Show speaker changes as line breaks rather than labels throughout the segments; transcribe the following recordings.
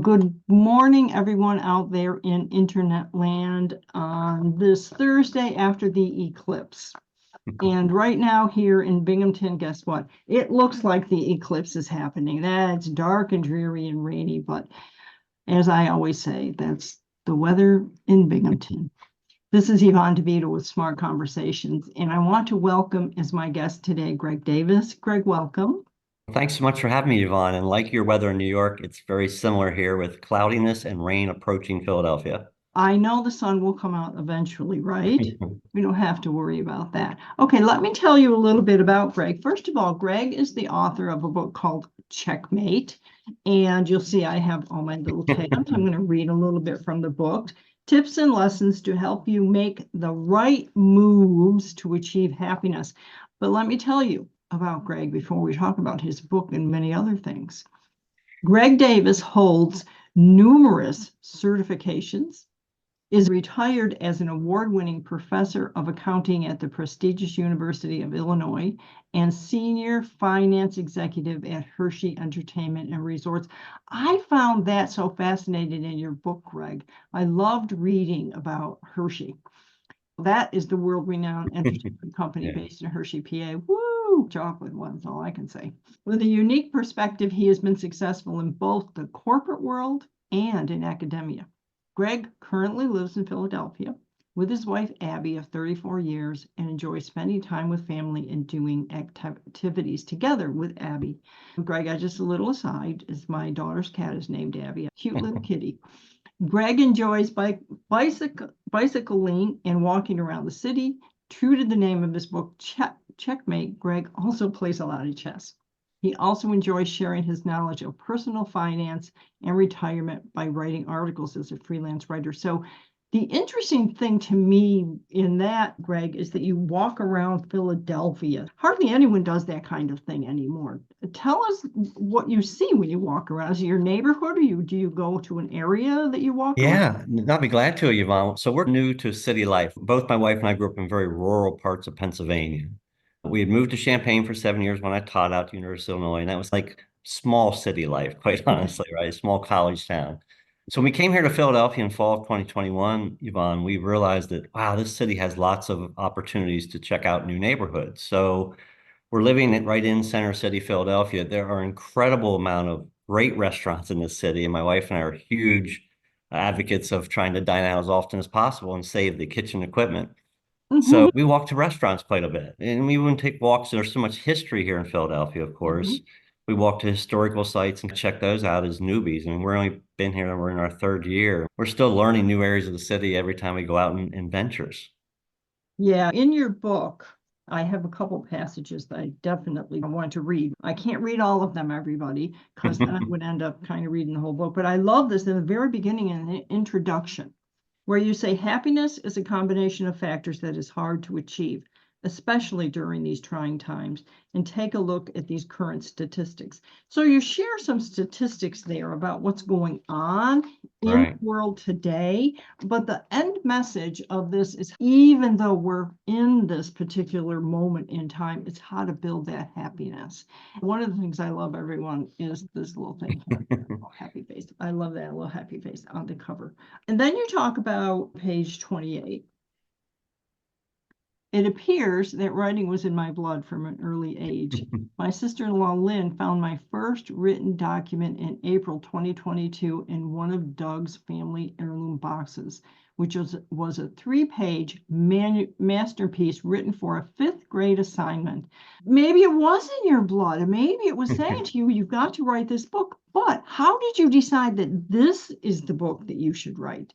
Good morning, everyone out there in internet land on this Thursday after the eclipse. And right now here in Binghamton, guess what? It looks like the eclipse is happening. That's dark and dreary and rainy, but as I always say, that's the weather in Binghamton. This is Yvonne DeVito with Smart Conversations, and I want to welcome as my guest today, Greg Davis. Greg, welcome.
Thanks so much for having me, Yvonne. And like your weather in New York, it's very similar here with cloudiness and rain approaching Philadelphia.
I know the sun will come out eventually, right? We don't have to worry about that. Okay, let me tell you a little bit about Greg. First of all, Greg is the author of a book called Checkmate. And you'll see I have all my little tabs. I'm going to read a little bit from the book. Tips and lessons to help you make the right moves to achieve happiness. But let me tell you about Greg before we talk about his book and many other things. Greg Davis holds numerous certifications, is retired as an award-winning professor of accounting at the prestigious University of Illinois and senior finance executive at Hershey Entertainment and Resorts. I found that so fascinating in your book, Greg. I loved reading about Hershey. That is the world-renowned entertainment company
Yeah.
based in Hershey, PA. Woo! Chocolate one's all I can say. With a unique perspective, he has been successful in both the corporate world and in academia. Greg currently lives in Philadelphia with his wife Abby of 34 years and enjoys spending time with family and doing activities together with Abby. Greg, I just a little aside, is my daughter's cat is named Abby, a cute little kitty. Greg enjoys bicycling and walking around the city. True to the name of his book, Checkmate, Greg also plays a lot of chess. He also enjoys sharing his knowledge of personal finance and retirement by writing articles as a freelance writer. So the interesting thing to me in that, Greg, is that you walk around Philadelphia. Hardly anyone does that kind of thing anymore. Tell us what you see when you walk around. Is it your neighborhood, or do you go to an area that you walk around?
Yeah, I'll be glad to, Yvonne. So we're new to city life. Both my wife and I grew up in very rural parts of Pennsylvania. We had moved to Champaign for 7 years when I taught out at the University of Illinois, and that was like small city life, quite honestly, right? Small college town. So when we came here to Philadelphia in fall of 2021, Yvonne, we realized that, wow, this city has lots of opportunities to check out new neighborhoods. So we're living right in Center City, Philadelphia. There are an incredible amount of great restaurants in this city, and my wife and I are huge advocates of trying to dine out as often as possible and save the kitchen equipment.
Mhm,
So we walk to restaurants quite a bit, and we wouldn't take walks. There's so much history here in Philadelphia, of
mhm.
course. We walk to historical sites and check those out as newbies. And we're only been here, and we're in our third year. We're still learning new areas of the city every time we go out in ventures.
Yeah, in your book, I have a couple passages that I definitely want to read. I can't read all of them, everybody, because then I would end up kind of reading the whole book. But I love this in the very beginning in the introduction, where you say happiness is a combination of factors that is hard to achieve, especially during these trying times, and take a look at these current statistics. So you share some statistics there about what's going on in the
Right.
world today, but the end message of this is even though we're in this particular moment in time, it's how to build that happiness. One of the things I love, everyone, is this little thing here. Oh, happy face. I love that little happy face on the cover. And then you talk about page 28. It appears that writing was in my blood from an early age. My sister-in-law Lynn found my first written document in April 2022 in one of Doug's family heirloom boxes, which was a three-page masterpiece written for a fifth grade assignment. Maybe it was in your blood, and maybe it was saying to you, you've got to write this book. But how did you decide that this is the book that you should write?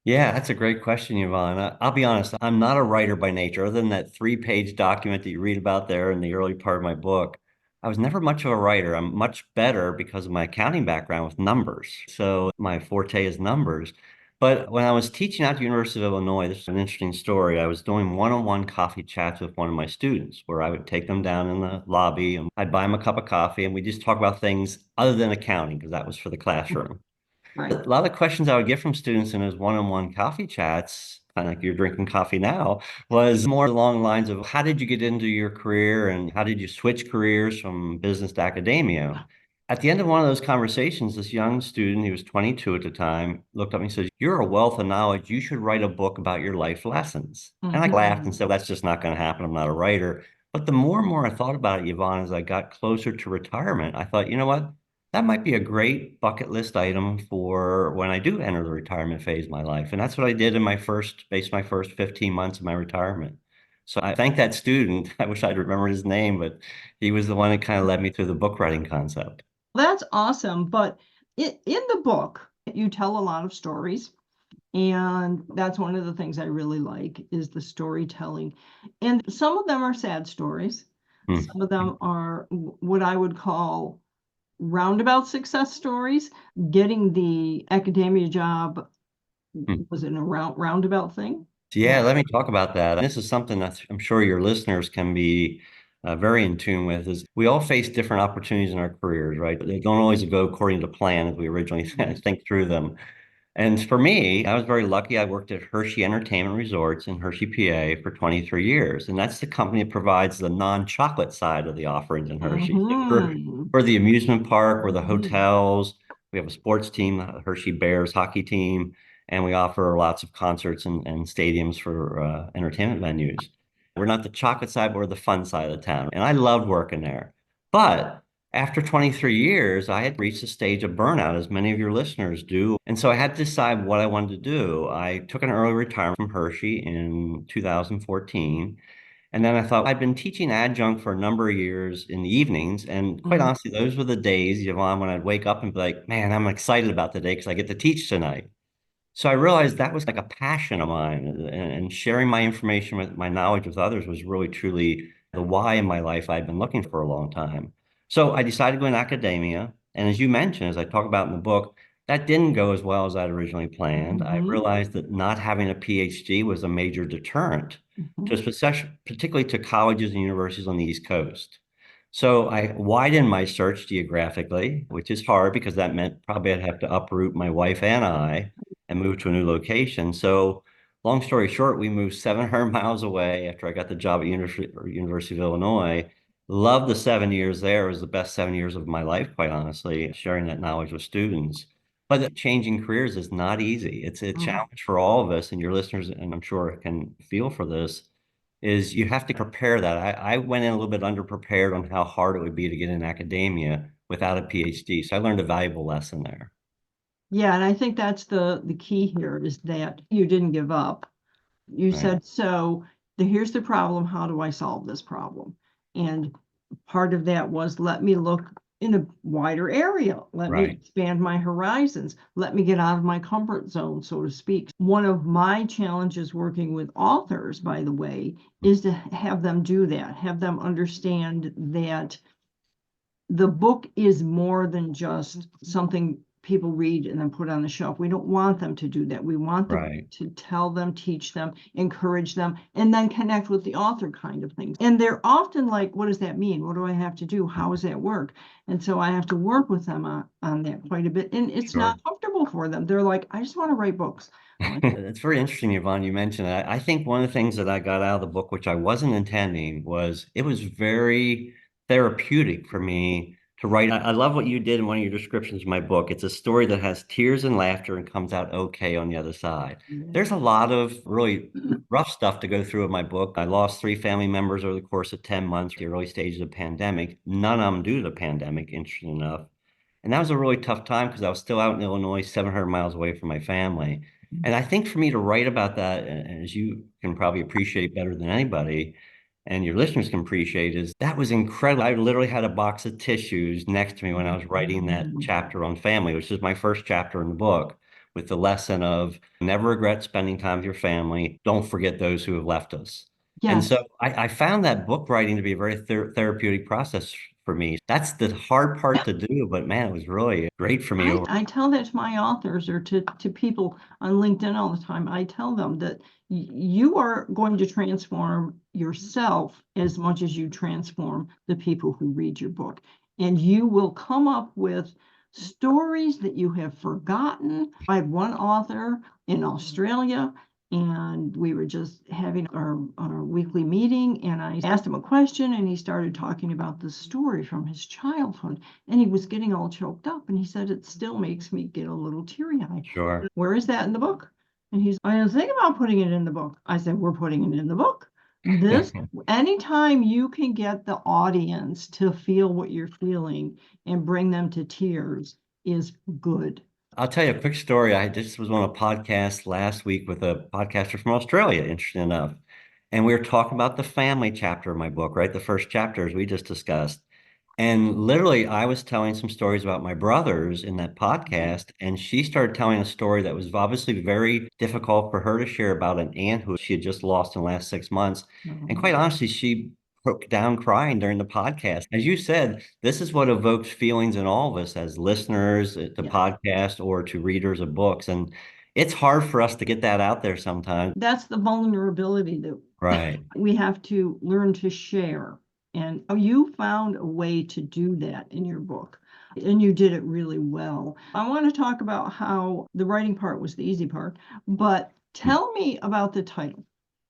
Yeah, that's a great question, Yvonne. I'll be honest, I'm not a writer by nature, other than that three-page document that you read about there in the early part of my book. I was never much of a writer. I'm much better because of my accounting background with numbers. So my forte is numbers. But when I was teaching at the University of Illinois, this is an interesting story. I was doing one-on-one coffee chats with one of my students where I would take them down in the lobby and I'd buy them a cup of coffee and we just talk about things other than accounting because that was for the classroom. A
Right.
lot of questions I would get from students in those one-on-one coffee chats, kind of like you're drinking coffee now, was more along the lines of how did you get into your career and how did you switch careers from business to academia? At the end of one of those conversations, this young student, he was 22 at the time, looked up and says, "You're a wealth of knowledge. You should write a book about your life lessons." And I laughed and
Mhm.
said, "That's just not going to happen. I'm not a writer." But the more and more I thought about it, Yvonne, as I got closer to retirement, I thought, you know what? That might be a great bucket list item for when I do enter the retirement phase of my life. And that's what I did in my first 15 months of my retirement. So I thank that student. I wish I'd remembered his name, but he was the one that kind of led me through the book writing concept.
That's awesome. But in the book, you tell a lot of stories. And that's one of the things I really like is the storytelling. And some of them are sad stories.
Hmm.
Some of them are what I would call roundabout success stories. Getting the academia job
Hmm.
was in a roundabout thing.
Yeah, let me talk about that. This is something that I'm sure your listeners can be very in tune with. Is we all face different opportunities in our careers, right? They don't always go according to plan as we originally think through them. And for me, I was very lucky. I worked at Hershey Entertainment Resorts in Hershey, PA for 23 years. And that's the company that provides the non-chocolate side of the offerings in Hershey. So
Mm-hmm.
for the amusement park, we're the
Mhm.
hotels. We have a sports team, the Hershey Bears hockey team, and we offer lots of concerts and stadiums for entertainment venues. We're not the chocolate side, but we're the fun side of the town. And I loved working there. But after 23 years, I had reached a stage of burnout, as many of your listeners do. And so I had to decide what I wanted to do. I took an early retirement from Hershey in 2014. And then I thought I'd been teaching adjunct for a number of years in the evenings. And quite
Mhm.
honestly, those were the days, Yvonne, when I'd wake up and be like, man, I'm excited about the day because I get to teach tonight. So I realized that was like a passion of mine, and sharing my information with my knowledge with others was really truly the why in my life I'd been looking for a long time. So I decided to go in academia. And as you mentioned, as I talk about in the book, that didn't go as well as I'd originally planned. I
Mhm.
realized that not having a PhD was a major deterrent
Mhm.
particularly to colleges and universities on the East Coast. So I widened my search geographically, which is hard because that meant probably I'd have to uproot my wife and I and move to a new location. So long story short, we moved 700 miles away after I got the job at University of Illinois. Loved the 7 years there. It was the best 7 years of my life, quite honestly, sharing that knowledge with students. But changing careers is not easy. It's a
Mhm.
challenge for all of us, and your listeners, and I'm sure can feel for this, is you have to prepare that. I went in a little bit underprepared on how hard it would be to get in academia without a PhD. So I learned a valuable lesson there.
Yeah, and I think that's the key here is that you didn't give up. You
Right.
said, so here's the problem. How do I solve this problem? And part of that was let me look in a wider area. Let me
Right.
expand my horizons. Let me get out of my comfort zone, so to speak. One of my challenges working with authors, by the way, is to have them do that, have them understand that the book is more than just something people read and then put on the shelf. We don't want them to do that. We want them
Right.
to tell them, teach them, encourage them, and then connect with the author kind of things. And they're often like, what does that mean? What do I have to do? How does that work? And so I have to work with them on that quite a bit. And it's
Sure.
not comfortable for them. They're like, I just want to write books. I'm like,
It's very interesting, Yvonne, you mentioned that. I think one of the things that I got out of the book, which I wasn't intending, was it was very therapeutic for me to write. I love what you did in one of your descriptions of my book. It's a story that has tears and laughter and comes out okay on the other side. There's a lot of really rough stuff to go through in my book. I lost 3 family members over the course of 10 months, the early stages of the pandemic, none of them due to the pandemic, interesting enough. And that was a really tough time because I was still out in Illinois, 700 miles away from my family. And I think for me to write about that, and as you can probably appreciate better than anybody, and your listeners can appreciate, is that was incredible. I literally had a box of tissues next to me when I was writing that chapter on family, which is my first chapter in the book, with the lesson of never regret spending time with your family. Don't forget those who have left us. And
yes.
so I found that book writing to be a very therapeutic process for me. That's the hard part to do, but man, it was really great for me.
I tell that to my authors or to people on LinkedIn all the time. I tell them that you are going to transform yourself as much as you transform the people who read your book. And you will come up with stories that you have forgotten. I had one author in Australia, and we were just having our weekly meeting, and I asked him a question, and he started talking about the story from his childhood, and he was getting all choked up, and he said, it still makes me get a little teary-eyed.
Sure.
Where is that in the book? And he's, I didn't think about putting it in the book. I said, we're putting it in the book. This, anytime you can get the audience to feel what you're feeling and bring them to tears is good.
I'll tell you a quick story. I just was on a podcast last week with a podcaster from Australia, interesting enough. And we were talking about the family chapter of my book, right? The first chapters we just discussed. And literally, I was telling some stories about my brothers in that podcast, and she started telling a story that was obviously very difficult for her to share about an aunt who she had just lost in the last 6 months. And quite honestly, she broke down crying during the podcast. As you said, this is what evokes feelings in all of us as listeners to
Yes.
podcast or to readers of books. And it's hard for us to get that out there sometimes.
That's the vulnerability that
Right.
we have to learn to share. And you found a way to do that in your book, and you did it really well. I want to talk about how the writing part was the easy part, but tell me about the title.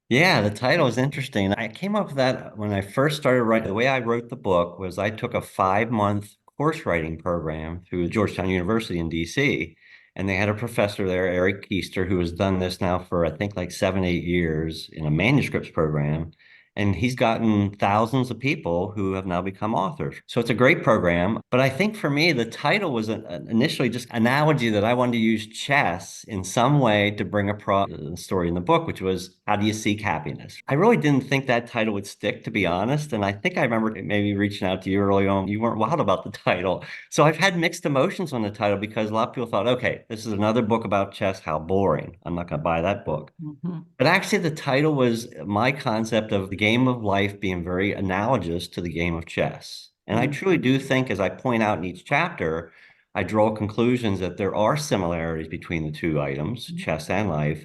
Yeah, the title is interesting. I came up with that when I first started writing. The way I wrote the book was I took a 5-month course writing program through Georgetown University in DC. And they had a professor there, Eric Keister, who has done this now for I think like 7, 8 years in a manuscripts program. And he's gotten thousands of people who have now become authors. So it's a great program. But I think for me, the title was initially just an analogy that I wanted to use chess in some way to bring across the story in the book, which was, how do you seek happiness? I really didn't think that title would stick, to be honest. And I think I remember maybe reaching out to you early on. You weren't wild about the title. So I've had mixed emotions on the title because a lot of people thought, okay, this is another book about chess. How boring. I'm not going to buy that book.
Mm-hmm.
But actually, the title was my concept of the game of life being very analogous to the game of chess. And I truly do think, as I point out in each chapter, I draw conclusions that there are similarities between the two items, chess and life,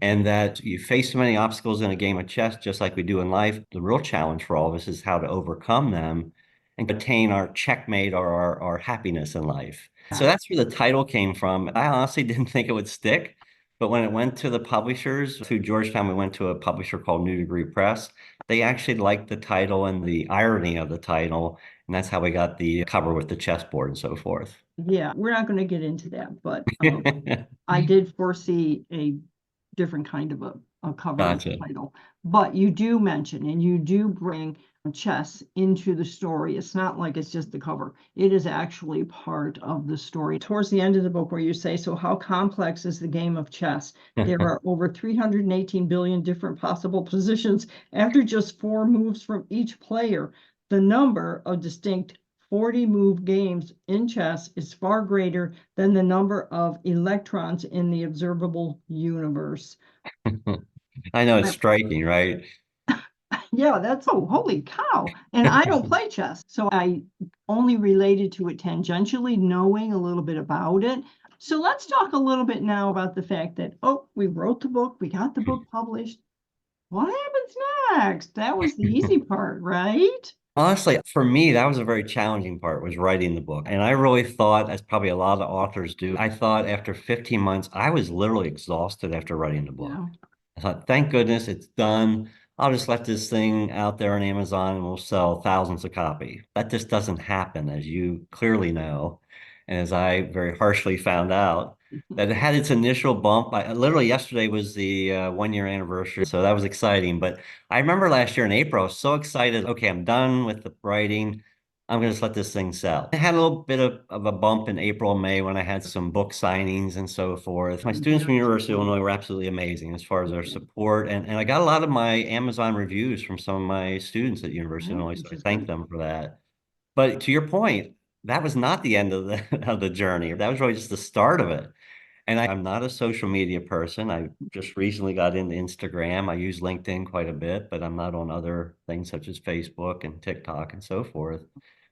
and that you face so many obstacles in a game of chess, just like we do in life. The real challenge for all of us is how to overcome them and attain our checkmate or our happiness in life. So that's where the title came from. I honestly didn't think it would stick. But when it went to the publishers, through Georgetown, we went to a publisher called New Degree Press. They actually liked the title and the irony of the title. And that's how we got the cover with the chessboard and so forth.
Yeah, we're not going to get into that, but I did foresee a different kind of a cover
Gotcha.
title. But you do mention and you do bring chess into the story. It's not like it's just the cover. It is actually part of the story. Towards the end of the book where you say, so how complex is the game of chess? There are over 318 billion different possible positions after just 4 moves from each player. The number of distinct 40-move games in chess is far greater than the number of electrons in the observable universe.
I know it's striking, right?
Yeah, that's, oh, holy cow. And I don't play chess, so I only related to it tangentially, knowing a little bit about it. So let's talk a little bit now about the fact that, oh, we wrote the book, we got the book published. What happens next? That was the easy part, right?
Honestly, for me, that was a very challenging part, was writing the book. And I really thought, as probably a lot of authors do, I thought after 15 months, I was literally exhausted after writing the book.
Yeah.
I thought, thank goodness it's done. I'll just let this thing out there on Amazon and we'll sell thousands of copies. That just doesn't happen, as you clearly know. And as I very harshly found out, that it had its initial bump. Literally yesterday was the 1 year anniversary. So that was exciting. But I remember last year in April, I was so excited. Okay, I'm done with the writing. I'm going to just let this thing sell. I had a little bit of a bump in April, May when I had some book signings and so forth. My students from University of Illinois were absolutely amazing as far as their support. And I got a lot of my Amazon reviews from some of my students at University of Illinois. So I thank them for that. But to your point, that was not the end of the of the journey. That was really just the start of it. And I'm not a social media person. I just recently got into Instagram. I use LinkedIn quite a bit, but I'm not on other things such as Facebook and TikTok and so forth.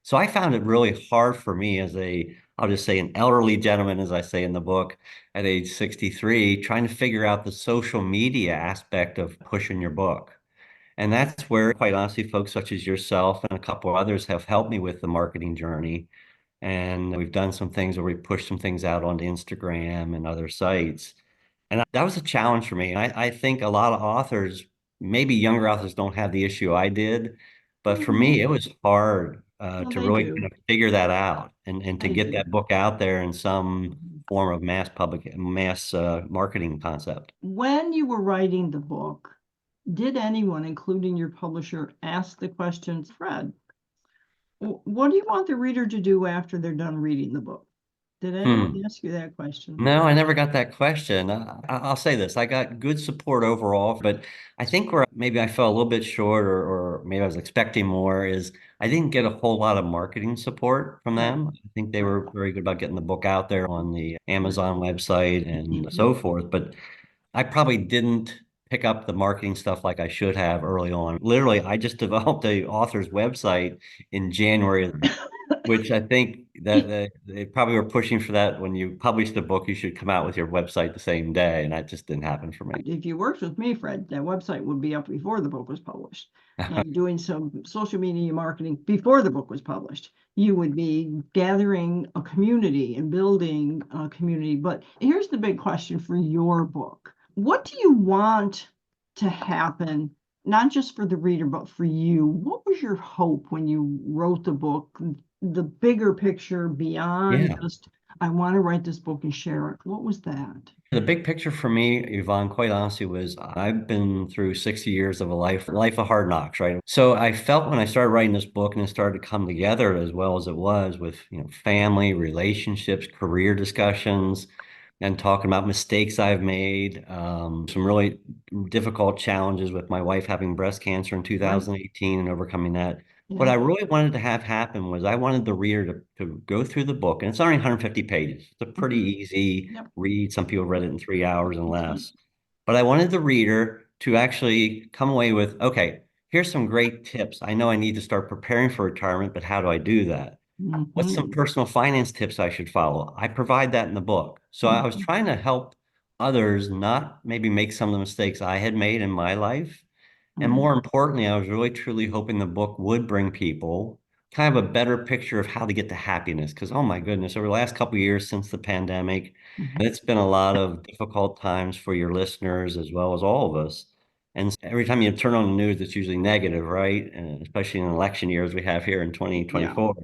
So I found it really hard for me as I'll just say an elderly gentleman, as I say in the book, at age 63, trying to figure out the social media aspect of pushing your book. And that's where, quite honestly, folks such as yourself and a couple of others have helped me with the marketing journey. And we've done some things where we push some things out onto Instagram and other sites. And that was a challenge for me. And I think a lot of authors, maybe younger authors, don't have the issue I did. But for me, it was hard
Well,
to
they
really kind
do.
of figure that out and to
They
get
do.
that book out there in some
Mhm.
form of mass marketing concept.
When you were writing the book, did anyone, including your publisher, ask the question, Fred, what do you want the reader to do after they're done reading the book? Did anyone
Hmm.
ask you that question?
No, I never got that question. I'll say this. I got good support overall, but I think where maybe I fell a little bit short or maybe I was expecting more is I didn't get a whole lot of marketing support from
Right,
them. I think they
right,
were very good about getting the book out there on the
right.
Amazon website and
Mhm.
so forth, but I probably didn't pick up the marketing stuff like I should have early on. Literally, I just developed a author's website in January, which I think that they probably were pushing for that when you publish the book, you should come out with your website the same day, and that just didn't happen for me.
If you worked with me, Fred, that website would be up before the book was published and doing some social media marketing before the book was published. You would be gathering a community and building a community. But here's the big question for your book. What do you want to happen, not just for the reader, but for you? What was your hope when you wrote the book, the bigger picture beyond
Yeah.
just, I want to write this book and share it? What was that?
The big picture for me, Yvonne, quite honestly, was I've been through 60 years of a life of hard knocks, right? So I felt when I started writing this book and it started to come together as well as it was with, family, relationships, career discussions, and talking about mistakes I've made, some really difficult challenges with my wife having breast cancer in
Right.
2018 and overcoming that. What
Yeah.
I really wanted to have happen was I wanted the reader to go through the book, and it's only 150 pages. It's a pretty
Mhm.
easy
Yep.
read. Some people read it in 3 hours and
That's right.
less. But I wanted the reader to actually come away with, okay, here's some great tips. I know I need to start preparing for retirement, but how do I do that? What's some
Mhm.
personal finance tips I should follow? I provide that in the book. So I was
Mhm.
trying to help others not maybe make some of the mistakes I had made in my life. And
Mhm.
more importantly, I was really truly hoping the book would bring people kind of a better picture of how to get to happiness. Because, oh my goodness, over the last couple of years since the pandemic,
Mhm.
it's been a lot of difficult times for your listeners as well as all of us. And every time you turn on the news, it's usually negative, right? And especially in election years we have here in
Yeah.
2024.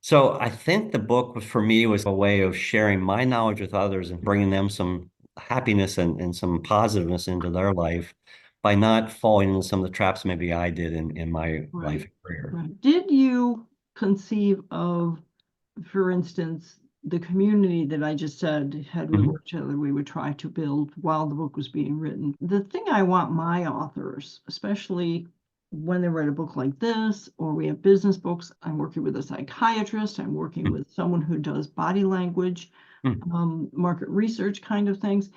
So I think the book for me was a way of sharing my knowledge with others and bringing them some happiness and some positiveness into their life by not falling into some of the traps maybe I did in my life
Right.
and career.
Right. Did you conceive of, for instance, the community that I just said, had we
Mhm.
worked together, we would try to build while the book was being written? The thing I want my authors, especially when they write a book like this, or we have business books, I'm working with a psychiatrist, I'm working with someone who does body language,
Mhm.
market research kind of things.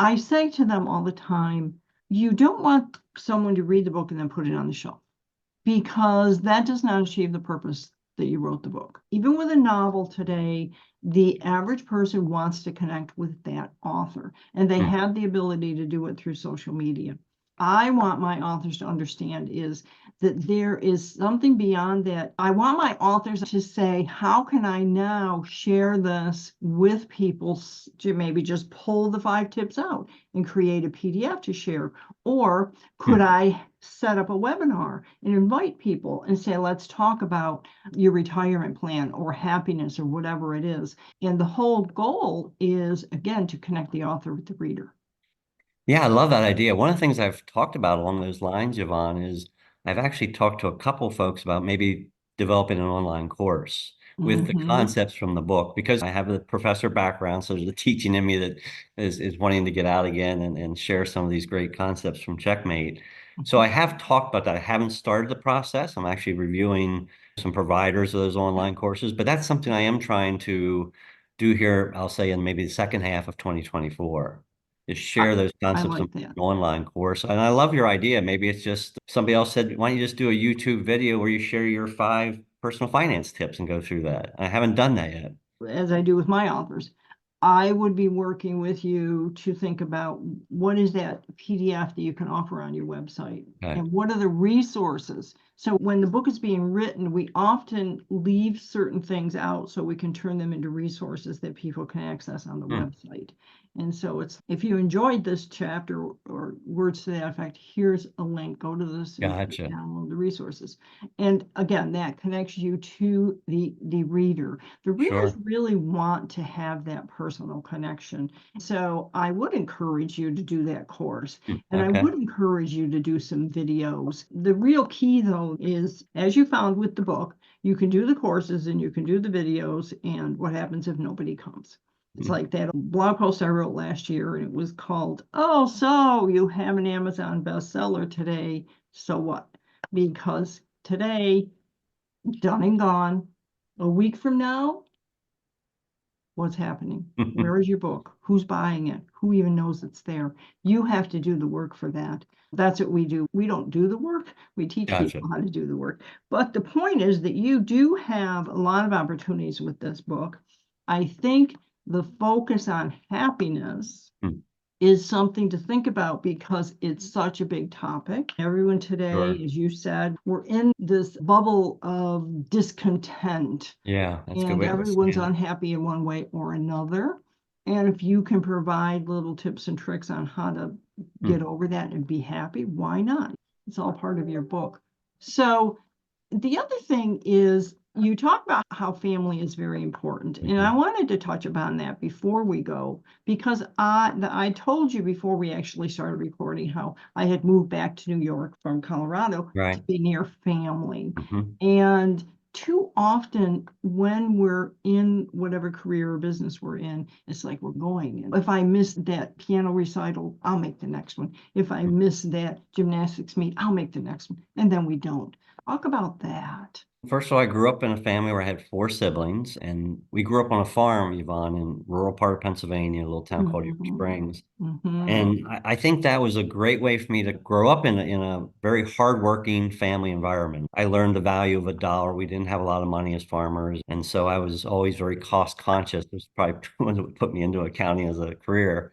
I say to them all the time, you don't want someone to read the book and then put it on the shelf, because that does not achieve the purpose that you wrote the book. Even with a novel today, the average person wants to connect with that author, and they
Mhm.
have the ability to do it through social media. I want my authors to understand is that there is something beyond that. I want my authors to say, how can I now share this with people to maybe just pull the 5 tips out and create a PDF to share? Or could
Mhm.
I set up a webinar and invite people and say, let's talk about your retirement plan or happiness or whatever it is? And the whole goal is, again, to connect the author with the reader.
Yeah, I love that idea. One of the things I've talked about along those lines, Yvonne, is I've actually talked to a couple folks about maybe developing an online course with the
Mm-hmm.
concepts from the book because I have a professor background, so there's the teaching in me that is wanting to get out again and share some of these great concepts from Checkmate. So I have talked about that. I haven't started the process. I'm actually reviewing some providers of those online courses, but that's something I am trying to do here, I'll say in maybe the second half of 2024 is
I,
share those
I
concepts in
like that.
an online course. And I love your idea. Maybe it's just somebody else said, why don't you just do a YouTube video where you share your 5 personal finance tips and go through that? I haven't done that yet.
As I do with my authors, I would be working with you to think about what is that PDF that you can offer on your website
Okay.
and what are the resources. So when the book is being written, we often leave certain things out so we can turn them into resources that people can access on the website. And so if you enjoyed this chapter or words to that effect, here's a link, go to this and
Gotcha.
download the resources. And again, that connects you to the reader. The readers
Sure.
really want to have that personal connection. So I would encourage you to do that course. And I
Okay.
would encourage you to do some videos. The real key, though, is, as you found with the book, you can do the courses and you can do the videos. And what happens if nobody comes? It's like that blog post I wrote last year, and it was called, "Oh, so you have an Amazon bestseller today. So what?" Because today, done and gone. A week from now, what's happening? Where is your book? Who's buying it? Who even knows it's there? You have to do the work for that. That's what we do. We don't do the work. We teach
Gotcha.
people how to do the work. But the point is that you do have a lot of opportunities with this book. I think the focus on happiness is something to think about because it's such a big topic. Everyone today,
Sure.
as you said, we're in this bubble of discontent.
Yeah, that's a good
And
way to say
everyone's
it.
unhappy in one way or another. And if you can provide little tips and tricks on how to get over that and be happy, why not? It's all part of your book. So the other thing is you talk about how family is very important. And I wanted to touch upon that before we go, because I told you before we actually started recording how I had moved back to New York from Colorado to
Right.
be near family. And too often when we're in whatever career or business we're in, it's like we're going. If I miss that piano recital, I'll make the next one. If I miss that gymnastics meet, I'll make the next one. And then we don't. Talk about that.
First of all, I grew up in a family where I had 4 siblings, and we grew up on a farm, Yvonne, in rural part of Pennsylvania, a little town called York Springs. And I think that was a great way for me to grow up in a very hardworking family environment. I learned the value of a dollar. We didn't have a lot of money as farmers, and so I was always very cost conscious. It was probably what put me into accounting as a career.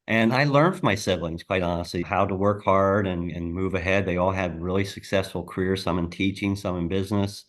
And I learned from my siblings, quite honestly, how to work hard and move ahead. They all had really successful careers, some in teaching, some in business.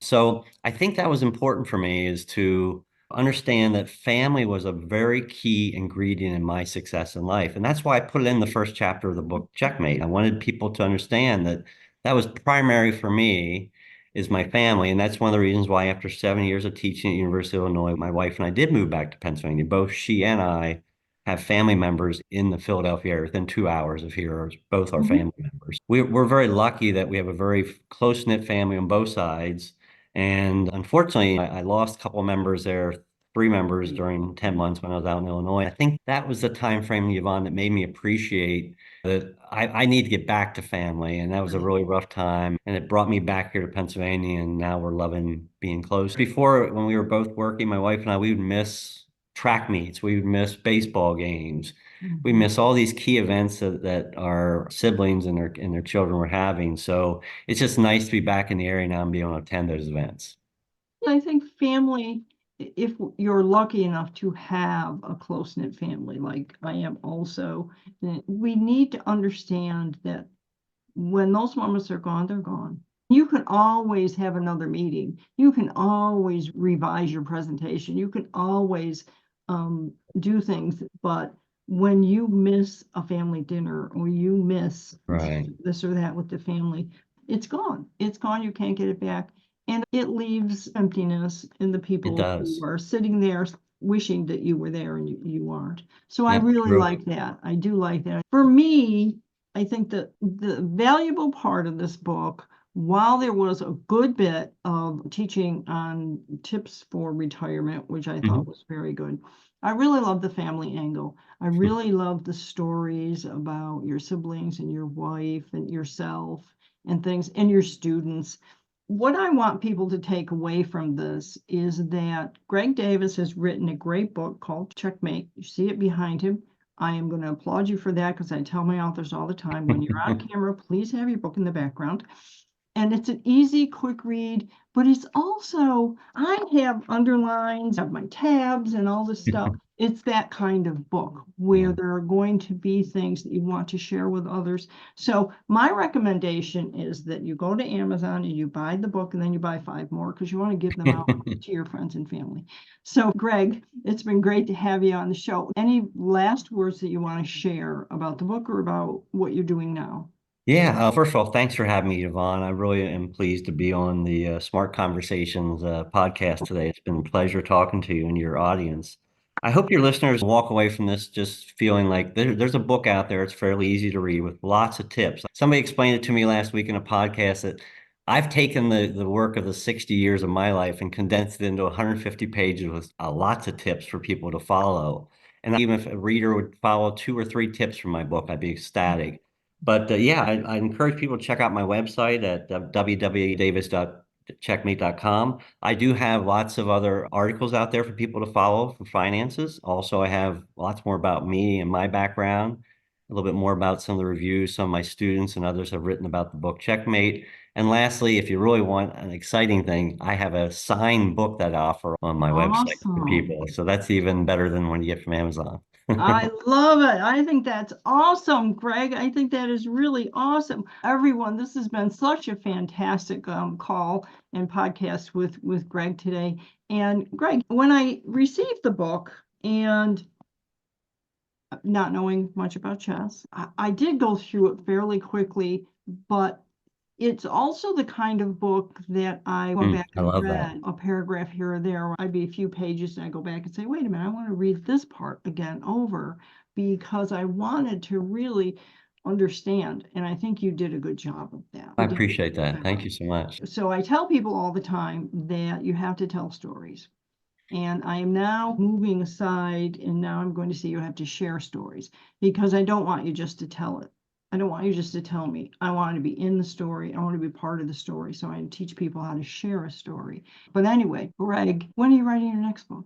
So I think that was important for me, is to understand that family was a very key ingredient in my success in life. And that's why I put it in the first chapter of the book, Checkmate. I wanted people to understand that that was primary for me, is my family. And that's one of the reasons why after 7 years of teaching at University of Illinois, my wife and I did move back to Pennsylvania. Both she and I have family members in the Philadelphia area within 2 hours of here, both our family members. We're very lucky that we have a very close-knit family on both sides. And unfortunately, I lost a couple of members there, 3 members during 10 months when I was out in Illinois. I think that was the time frame, Yvonne, that made me appreciate that I need to get back to family. And that was a really rough time. And it brought me back here to Pennsylvania. And now we're loving being close. Before, when we were both working, my wife and I, we would miss track meets, we would miss baseball games. We miss all these key events that our siblings and their children were having. So it's just nice to be back in the area now and be able to attend those events.
I think family, if you're lucky enough to have a close-knit family like I am also, then we need to understand that when those moments are gone, they're gone. You can always have another meeting. You can always revise your presentation. You can always do things, but when you miss a family dinner or you miss
Right.
this or that with the family, it's gone. It's gone. You can't get it back. And it leaves emptiness in the
It
people who
does.
are sitting there wishing that you were there and you aren't. So I
Yep,
really
true.
like that. I do like that. For me, I think that the valuable part of this book, while there was a good bit of teaching on tips for retirement, which I thought was very good, I really love the family angle. I really love the stories about your siblings and your wife and yourself and things and your students. What I want people to take away from this is that Greg Davis has written a great book called Checkmate. You see it behind him. I am going to applaud you for that because I tell my authors all the time, when you're on camera, please have your book in the background. And it's an easy, quick read, but it's also, I have underlines, I have my tabs and all this stuff. It's that kind of book where there are going to be things that you want to share with others. So my recommendation is that you go to Amazon and you buy the book, and then you buy 5 more because you want to give them out to your friends and family. So Greg, it's been great to have you on the show. Any last words that you want to share about the book or about what you're doing now?
Yeah, first of all, thanks for having me, Yvonne. I really am pleased to be on the Smart Conversations podcast today. It's been a pleasure talking to you and your audience. I hope your listeners walk away from this just feeling like there's a book out there. It's fairly easy to read with lots of tips. Somebody explained it to me last week in a podcast that I've taken the work of the 60 years of my life and condensed it into 150 pages with lots of tips for people to follow. And even if a reader would follow 2 or 3 tips from my book, I'd be ecstatic. But yeah, I encourage people to check out my website at www.davis.checkmate.com. I do have lots of other articles out there for people to follow for finances. Also, I have lots more about me and my background, a little bit more about some of the reviews some of my students and others have written about the book Checkmate. And lastly, if you really want an exciting thing, I have a signed book that I offer on my website for
Awesome.
people. So that's even better than what you get from Amazon.
I love it. I think that's awesome, Greg. I think that is really awesome. Everyone, this has been such a fantastic call and podcast with Greg today. And Greg, when I received the book and not knowing much about chess, I did go through it fairly quickly, but it's also the kind of book that I went back
I
and
love that.
read a paragraph here or there. I'd be a few pages and I go back and say, wait a minute, I want to read this part again over because I wanted to really understand. And I think you did a good job of that.
I
You did
appreciate that.
very
Thank
well.
you so much.
So I tell people all the time that you have to tell stories. And I am now moving aside, and now I'm going to say you have to share stories because I don't want you just to tell it. I don't want you just to tell me. I want to be in the story. I want to be part of the story. So I teach people how to share a story. But anyway, Greg, when are you writing your next book?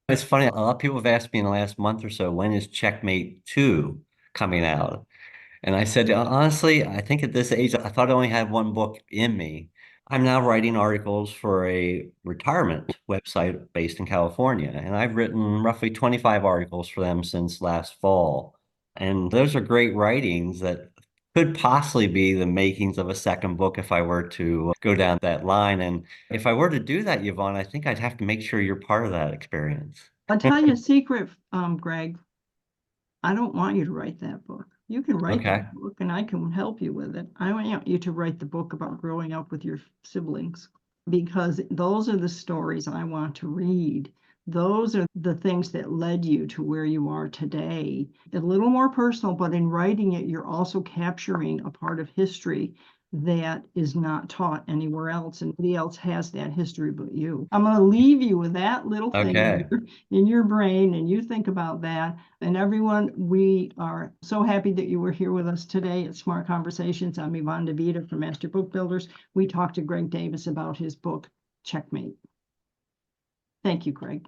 It's funny, a lot of people have asked me in the last month or so, when is Checkmate 2 coming out? And I said, honestly, I think at this age, I thought I only had one book in me. I'm now writing articles for a retirement website based in California, and I've written roughly 25 articles for them since last fall. And those are great writings that could possibly be the makings of a second book if I were to go down that line. And if I were to do that, Yvonne, I think I'd have to make sure you're part of that experience.
I'll tell you a secret, Greg. I don't want you to write that book. You can write
Okay.
that book and I can help you with it. I want you to write the book about growing up with your siblings because those are the stories I want to read. Those are the things that led you to where you are today. A little more personal, but in writing it, you're also capturing a part of history that is not taught anywhere else, and nobody else has that history but you. I'm going to leave you with that little thing
Okay.
in your brain, and you think about that. And everyone, we are so happy that you were here with us today at Smart Conversations. I'm Yvonne DeVita from Master Book Builders. We talked to Greg Davis about his book, Checkmate. Thank you, Greg.